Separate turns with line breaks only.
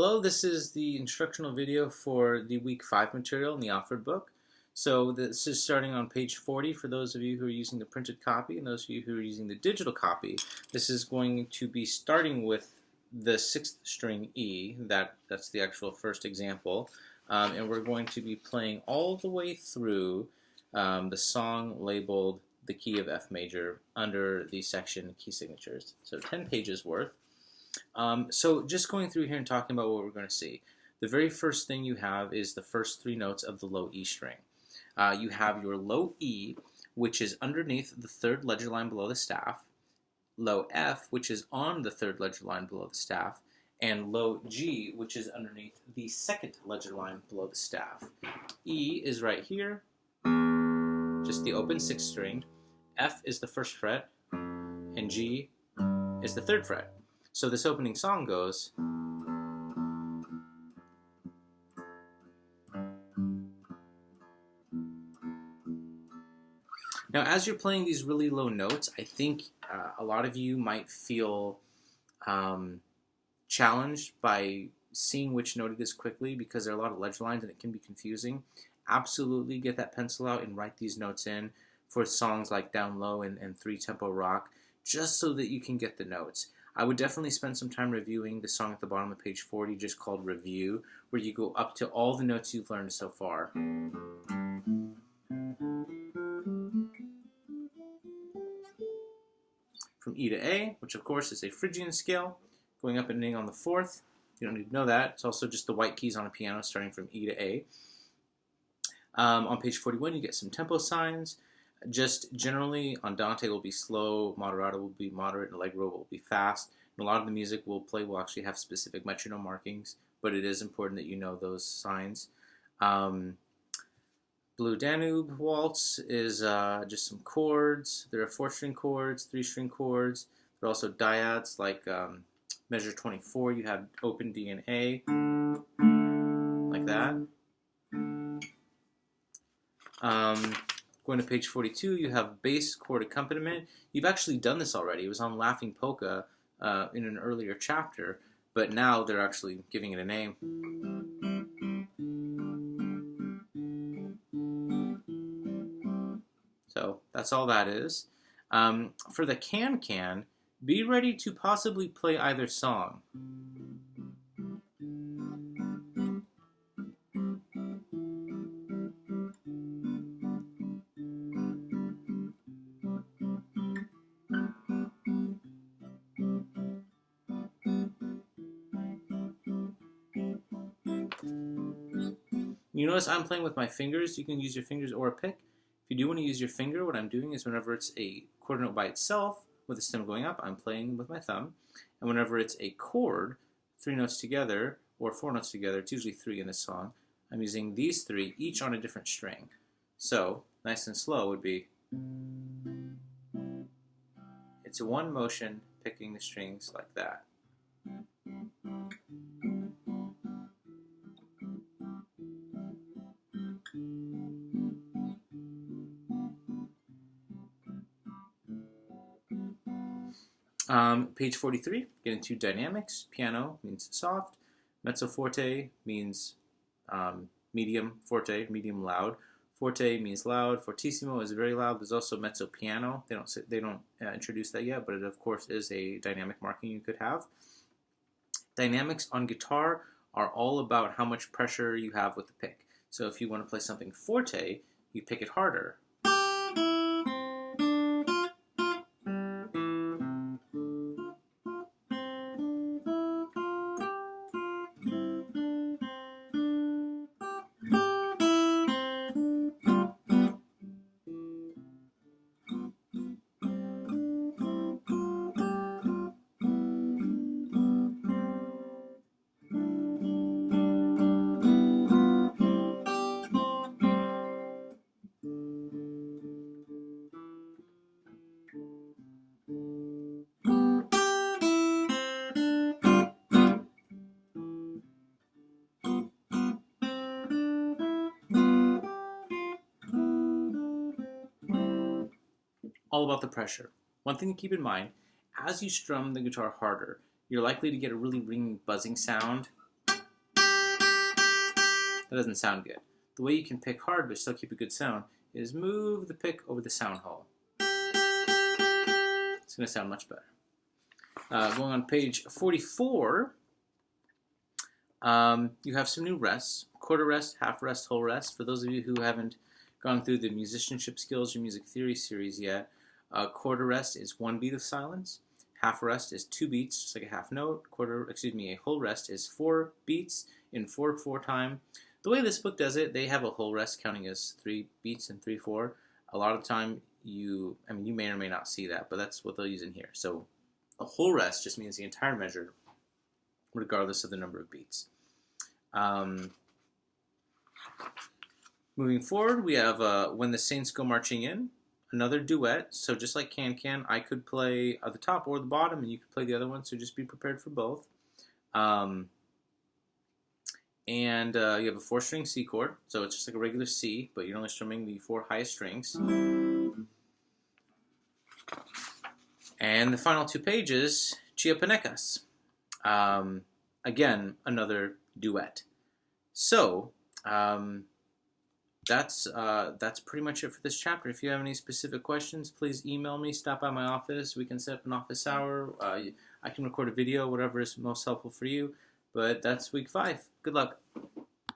Hello, this is the instructional video for the week 5 material in the offered book. So this is starting on page 40 for those of you who are using the printed copy, and those of you who are using the digital copy. This is going to be starting with the 6th string E, that's the actual first example, and we're going to be playing all the way through the song labeled the key of F major under the section key signatures. So 10 pages worth. So just going through here and talking about what we're going to see. The very first thing you have is the first 3 notes of the low E string. You have your low E, which is underneath the 3rd ledger line below the staff, low F, which is on the 3rd ledger line below the staff, and low G, which is underneath the 2nd ledger line below the staff. E is right here, just the open 6th string. F is the 1st fret, and G is the 3rd fret. So this opening song goes, now as you're playing these really low notes, I think a lot of you might feel challenged by seeing which note it is quickly because there are a lot of ledger lines and it can be confusing. Absolutely get that pencil out and write these notes in for songs like Down Low and 3-tempo rock, just so that you can get the notes. I would definitely spend some time reviewing the song at the bottom of page 40, just called Review, where you go up to all the notes you've learned so far. From E to A, which of course is a Phrygian scale, going up and ending on the 4th. You don't need to know that. It's also just the white keys on a piano starting from E to A. On page 41, you get some tempo signs. Just generally, andante will be slow, moderato will be moderate, and allegro will be fast. And a lot of the music we'll play will actually have specific metronome markings, but it is important that you know those signs. Blue Danube Waltz is just some chords. There are 4-string chords, 3-string chords. There are also dyads like measure 24. You have open D and A, like that. Going to page 42, you have bass chord accompaniment. You've actually done this already. It was on Laughing Polka in an earlier chapter, but now they're actually giving it a name. So that's all that is. For the can-can, be ready to possibly play either song. You notice I'm playing with my fingers. You can use your fingers or a pick. If you do want to use your finger, what I'm doing is whenever it's a quarter note by itself with the stem going up, I'm playing with my thumb. And whenever it's a chord, 3 notes together or 4 notes together, it's usually 3 in this song, I'm using these 3 each on a different string. So nice and slow would be, it's a one motion picking the strings like that. Page 43, get into dynamics. Piano means soft. Mezzo forte means medium forte, medium loud. Forte means loud. Fortissimo is very loud. There's also mezzo piano. They don't introduce that yet, but it of course is a dynamic marking you could have. Dynamics on guitar are all about how much pressure you have with the pick. So if you want to play something forte, you pick it harder. All about the pressure. One thing to keep in mind, as you strum the guitar harder, you're likely to get a really ringing, buzzing sound That doesn't sound good. The way you can pick hard but still keep a good sound is move the pick over the sound hole. It's going to sound much better. Going on page 44, you have some new rests. Quarter rest, half rest, whole rest. For those of you who haven't gone through the musicianship skills or music theory series yet, quarter rest is 1 beat of silence. Half rest is 2 beats, just like a half note. A whole rest is 4 beats in 4/4 time. The way this book does it, they have a whole rest counting as 3 beats and 3/4. A lot of the time, you may or may not see that, but that's what they'll use in here. So a whole rest just means the entire measure, regardless of the number of beats. Moving forward, we have When the Saints Go Marching In, another duet. So just like Can Can, I could play at the top or the bottom, and you could play the other one, so just be prepared for both. And you have a 4-string C chord, so it's just like a regular C, but you're only strumming the 4 highest strings. And the final 2 pages, Chiapanecas. Again, another duet. So, that's pretty much it for this chapter. If you have any specific questions, please email me, stop by my office. We can set up an office hour. I can record a video, whatever is most helpful for you. But that's week 5. Good luck.